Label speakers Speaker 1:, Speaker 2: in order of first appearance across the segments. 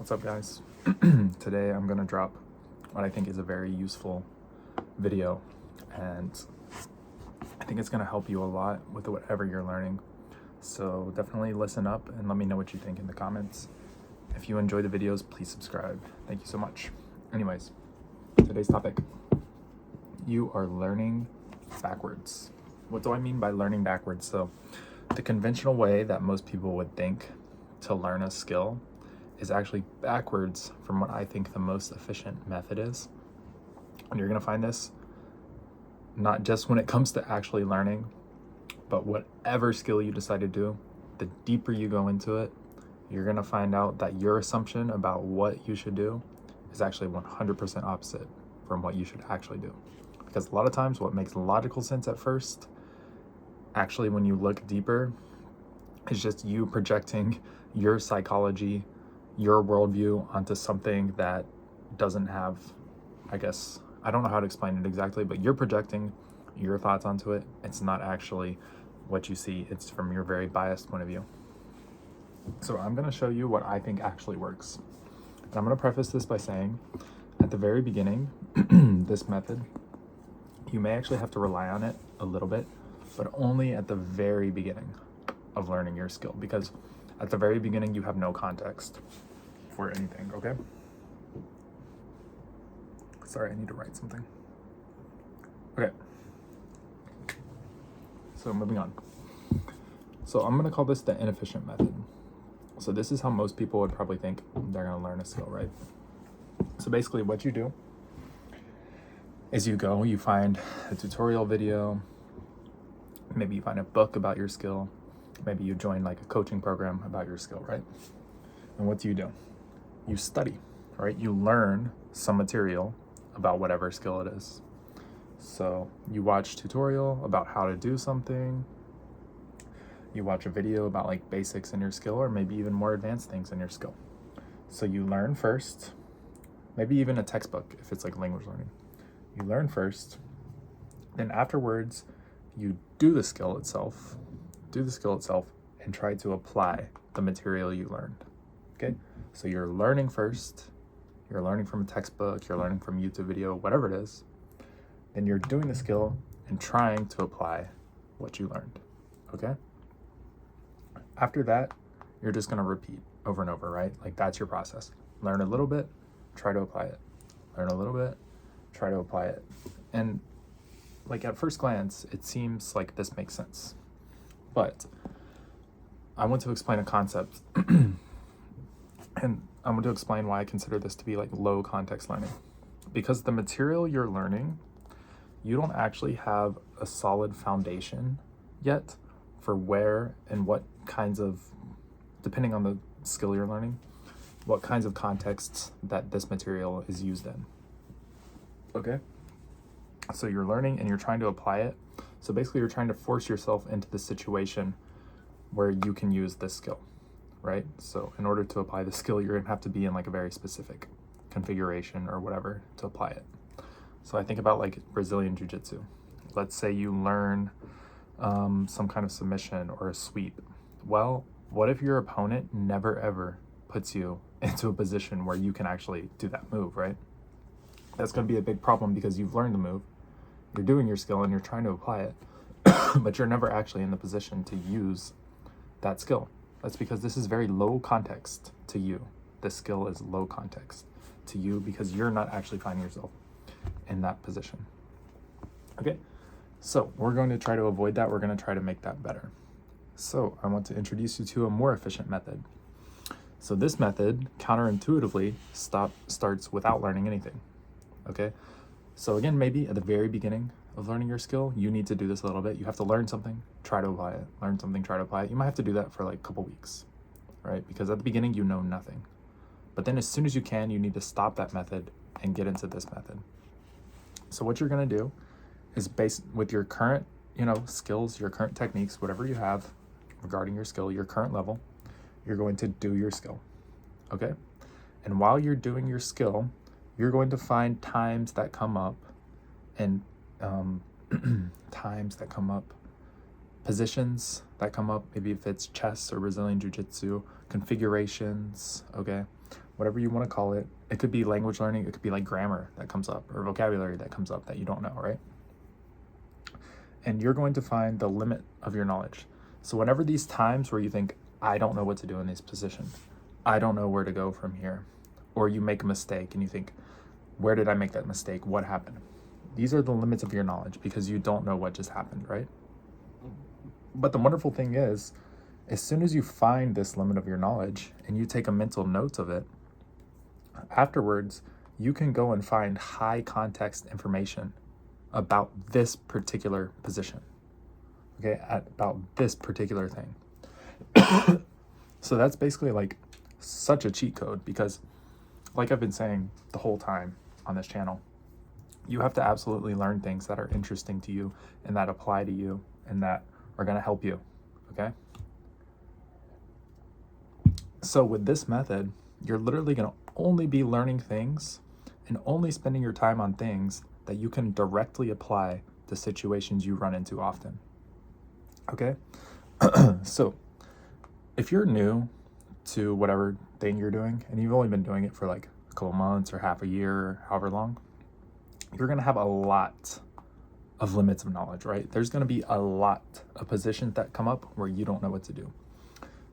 Speaker 1: What's up, guys? Today I'm gonna drop what I think is a very useful video, and I think it's gonna help you a lot with whatever you're learning. So definitely listen up and let me know what you think in the comments. If you enjoy the videos, please subscribe. Thank you so much. Anyways, today's topic. You are learning backwards. What do I mean by learning backwards? So the conventional way that most people would think to learn a skill is actually backwards from what I think the most efficient method is. And you're gonna find this not just when it comes to actually learning, but whatever skill you decide to do, the deeper you go into it, you're gonna find out that your assumption about what you should do is actually 100% opposite from what you should actually do. Because a lot of times what makes logical sense at first, actually when you look deeper, is just you projecting your psychology, your worldview onto something that doesn't have, I don't know how to explain it exactly, but you're projecting your thoughts onto it. It's not actually what you see. It's from your very biased point of view. So I'm going to show you what I think actually works. And I'm going to preface this by saying at the very beginning, this method, you may actually have to rely on it a little bit, but only at the very beginning of learning your skill, because at the very beginning you have no context for anything, okay? Sorry, I need to write something. Okay. So moving on. So I'm gonna call this the inefficient method. So this is how most people would probably think they're gonna learn a skill, right? So basically what you do is you find a tutorial video, maybe you find a book about your skill, maybe you join like a coaching program about your skill, right? And what do? You study, right? You learn some material about whatever skill it is. So you watch tutorial about how to do something, you watch a video about like basics in your skill, or maybe even more advanced things in your skill. So you learn first, maybe even a textbook if it's like language learning. You learn first, then afterwards you do the skill itself, and try to apply the material you learned, okay? So you're learning first, you're learning from a textbook, you're learning from YouTube video, whatever it is, then you're doing the skill and trying to apply what you learned, okay? After that, you're just gonna repeat over and over, right? Like that's your process. Learn a little bit, try to apply it. Learn a little bit, try to apply it. And like at first glance, it seems like this makes sense. But I want to explain a concept and I want to explain why I consider this to be like low context learning. Because the material you're learning, you don't actually have a solid foundation yet for where and what kinds of, depending on the skill you're learning, what kinds of contexts that this material is used in. Okay? So you're learning and you're trying to apply it. So basically you're trying to force yourself into the situation where you can use this skill, right? So in order to apply the skill, you're gonna have to be in like a very specific configuration or whatever to apply it. So I think about like Brazilian Jiu-Jitsu. Let's say you learn some kind of submission or a sweep. Well, what if your opponent never ever puts you into a position where you can actually do that move, right? That's gonna be a big problem because you've learned the move, you're doing your skill and you're trying to apply it, but you're never actually in the position to use that skill. That's because this is very low context to you. This skill is low context to you because you're not actually finding yourself in that position. Okay, so we're going to try to avoid that. We're going to try to make that better. So I want to introduce you to a more efficient method. So this method counterintuitively starts without learning anything. Okay, so again, maybe at the very beginning of learning your skill, you need to do this a little bit. You have to learn something, try to apply it, learn something, try to apply it. You might have to do that for like a couple weeks, right? Because at the beginning, you know nothing. But then as soon as you can, you need to stop that method and get into this method. So what you're gonna do is based with your current, skills, your current techniques, whatever you have regarding your skill, your current level, you're going to do your skill, okay? And while you're doing your skill, you're going to find times that come up and positions that come up, maybe if it's chess or Brazilian Jiu-Jitsu, configurations, okay? whatever you want to call it. It could be language learning, it could be like grammar that comes up or vocabulary that comes up that you don't know, right? And you're going to find the limit of your knowledge. So whenever these times where you think, I don't know what to do in this position, I don't know where to go from here, or you make a mistake and you think, where did I make that mistake? What happened? These are the limits of your knowledge because you don't know what just happened, right? But the wonderful thing is, as soon as you find this limit of your knowledge and you take a mental note of it, afterwards, you can go and find high context information about this particular position, okay, about this particular thing. So that's basically like such a cheat code because, like I've been saying the whole time on this channel, you have to absolutely learn things that are interesting to you and that apply to you and that are going to help you, okay? So with this method, you're literally going to only be learning things and only spending your time on things that you can directly apply to situations you run into often, okay? So if you're new to whatever thing you're doing and you've only been doing it for like a couple months or half a year or however long, you're going to have a lot of limits of knowledge, right? There's going to be a lot of positions that come up where you don't know what to do.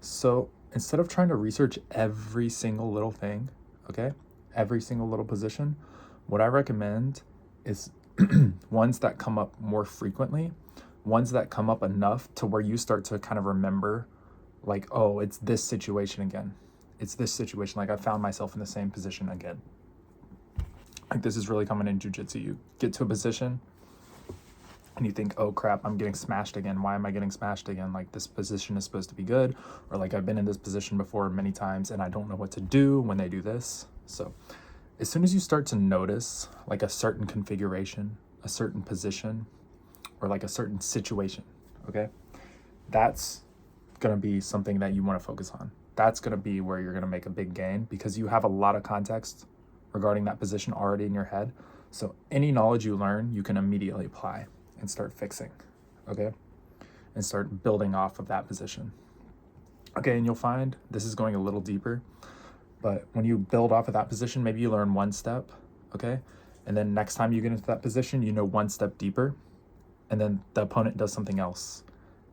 Speaker 1: So instead of trying to research every single little thing, okay, every single little position, what I recommend is ones that come up more frequently, ones that come up enough to where you start to kind of remember, like, oh, it's this situation again. It's this situation. Like I found myself in the same position again. Like this is really common in jiu-jitsu. You get to a position and you think, oh crap, I'm getting smashed again. Why am I getting smashed again? Like this position is supposed to be good. Or like I've been in this position before many times and I don't know what to do when they do this. So as soon as you start to notice like a certain configuration, a certain position, or like a certain situation, okay, that's going to be something that you want to focus on. That's going to be where you're going to make a big gain because you have a lot of context regarding that position already in your head. So any knowledge you learn, you can immediately apply and start fixing, okay? And start building off of that position. Okay, and you'll find this is going a little deeper, but when you build off of that position, maybe you learn one step, okay? And then next time you get into that position, you know one step deeper, and then the opponent does something else.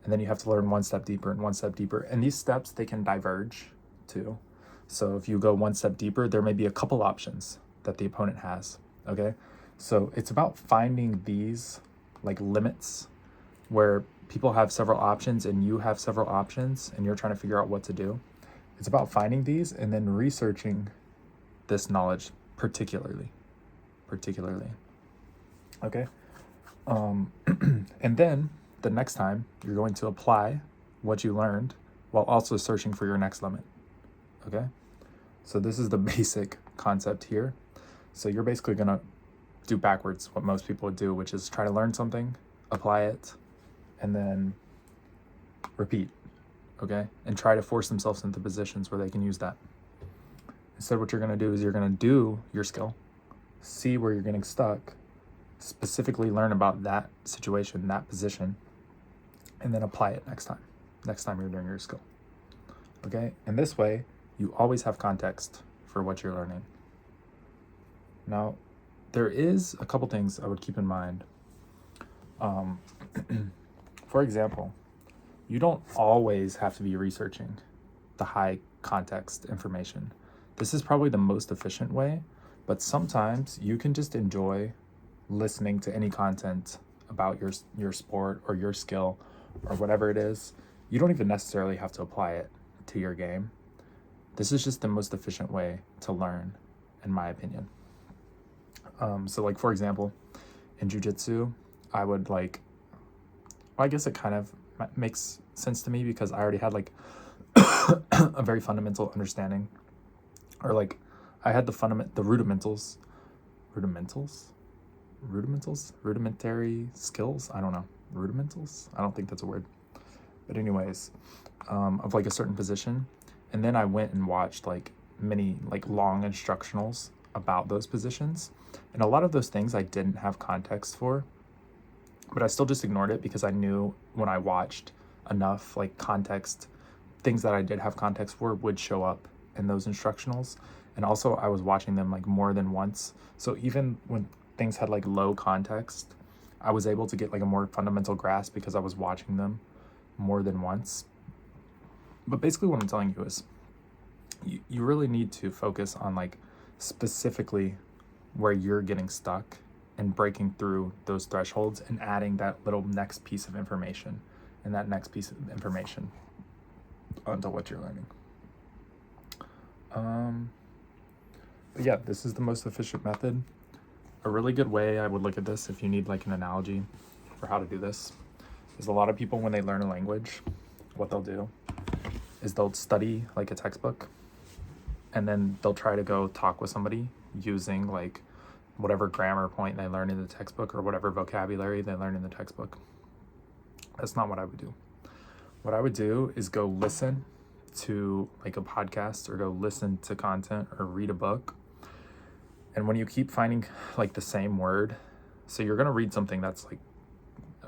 Speaker 1: And then you have to learn one step deeper and one step deeper. And these steps, they can diverge too. So if you go one step deeper, there may be a couple options that the opponent has, okay? So it's about finding these like limits where people have several options and you have several options and you're trying to figure out what to do. It's about finding these and then researching this knowledge particularly, okay? And then the next time you're going to apply what you learned while also searching for your next limit, okay? So this is the basic concept here. So you're basically going to do backwards what most people would do, which is try to learn something, apply it, and then repeat, okay? And try to force themselves into positions where they can use that. Instead, what you're going to do is you're going to do your skill, see where you're getting stuck, specifically learn about that situation, that position, and then apply it next time you're doing your skill, okay? And this way, you always have context for what you're learning. Now, there is a couple things I would keep in mind. For example, you don't always have to be researching the high context information. This is probably the most efficient way, but sometimes you can just enjoy listening to any content about your sport or your skill or whatever it is. You don't even necessarily have to apply it to your game. This is just the most efficient way to learn, in my opinion. So like, for example, in jiu-jitsu, I would like, well, I guess it kind of makes sense to me because I already had like a very fundamental understanding, or like I had the rudimentary skills. I don't know, rudimentals. I don't think that's a word, but anyways, of like a certain position. And then I went and watched like many like long instructionals about those positions. And a lot of those things I didn't have context for, but I still just ignored it because I knew when I watched enough like context, things that I did have context for would show up in those instructionals. And also I was watching them like more than once. So even when things had like low context, I was able to get like a more fundamental grasp because I was watching them more than once. But basically what I'm telling you is you really need to focus on like specifically where you're getting stuck and breaking through those thresholds and adding that little next piece of information and that next piece of information onto what you're learning. But yeah, this is the most efficient method. A really good way I would look at this, if you need like an analogy for how to do this, is a lot of people when they learn a language, what they'll do is they'll study like a textbook, and then they'll try to go talk with somebody using like whatever grammar point they learn in the textbook or whatever vocabulary they learn in the textbook. That's not what I would do. What I would do is go listen to like a podcast or go listen to content or read a book. And when you keep finding like the same word, so you're going to read something that's like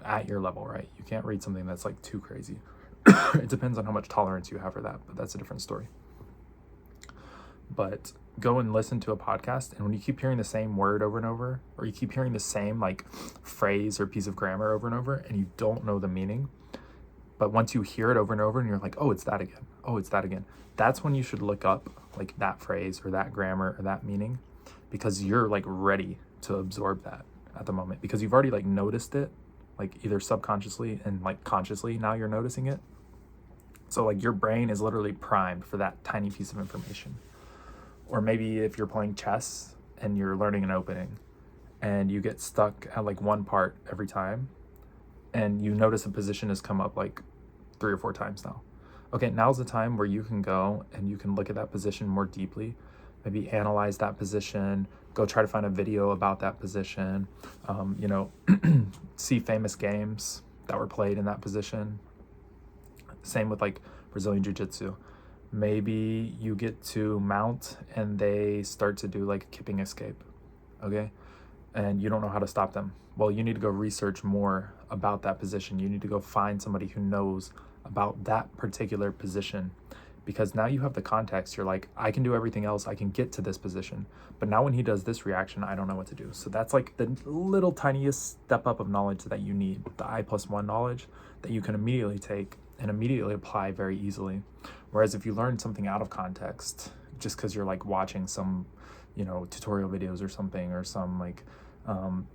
Speaker 1: at your level, right? You can't read something that's like too crazy. It depends on how much tolerance you have for that, but that's a different story. But go and listen to a podcast, and when you keep hearing the same word over and over, or you keep hearing the same like phrase or piece of grammar over and over, and you don't know the meaning, but once you hear it over and over and you're like, oh, it's that again, oh, it's that again, that's when you should look up like that phrase or that grammar or that meaning, because you're like ready to absorb that at the moment, because you've already like noticed it, like either subconsciously and like consciously now you're noticing it. So like your brain is literally primed for that tiny piece of information. Or maybe if you're playing chess and you're learning an opening and you get stuck at like one part every time and you notice a position has come up like 3 or 4 times now. Okay, now's the time where you can go and you can look at that position more deeply, maybe analyze that position, go try to find a video about that position, see famous games that were played in that position. Same with like Brazilian Jiu-Jitsu. Maybe you get to mount and they start to do like a kipping escape, okay? And you don't know how to stop them. Well, you need to go research more about that position. You need to go find somebody who knows about that particular position, because now you have the context. You're like, I can do everything else. I can get to this position. But now when he does this reaction, I don't know what to do. So that's like the little tiniest step up of knowledge that you need, the I+1 knowledge that you can immediately take and immediately apply very easily. Whereas if you learn something out of context, just because you're like watching some, tutorial videos or something, or some like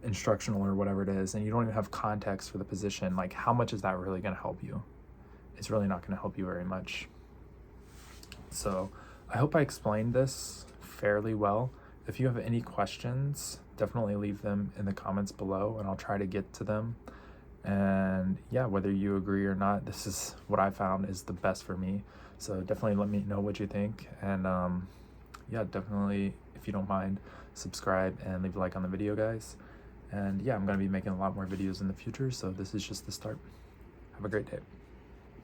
Speaker 1: instructional or whatever it is, and you don't even have context for the position, like how much is that really going to help you? It's really not going to help you very much. So I hope I explained this fairly well. If you have any questions, definitely leave them in the comments below and I'll try to get to them. And yeah, whether you agree or not, this is what I found is the best for me. So definitely let me know what you think. And yeah, definitely, if you don't mind, subscribe and leave a like on the video, guys. And yeah, I'm going to be making a lot more videos in the future. So this is just the start. Have a great day.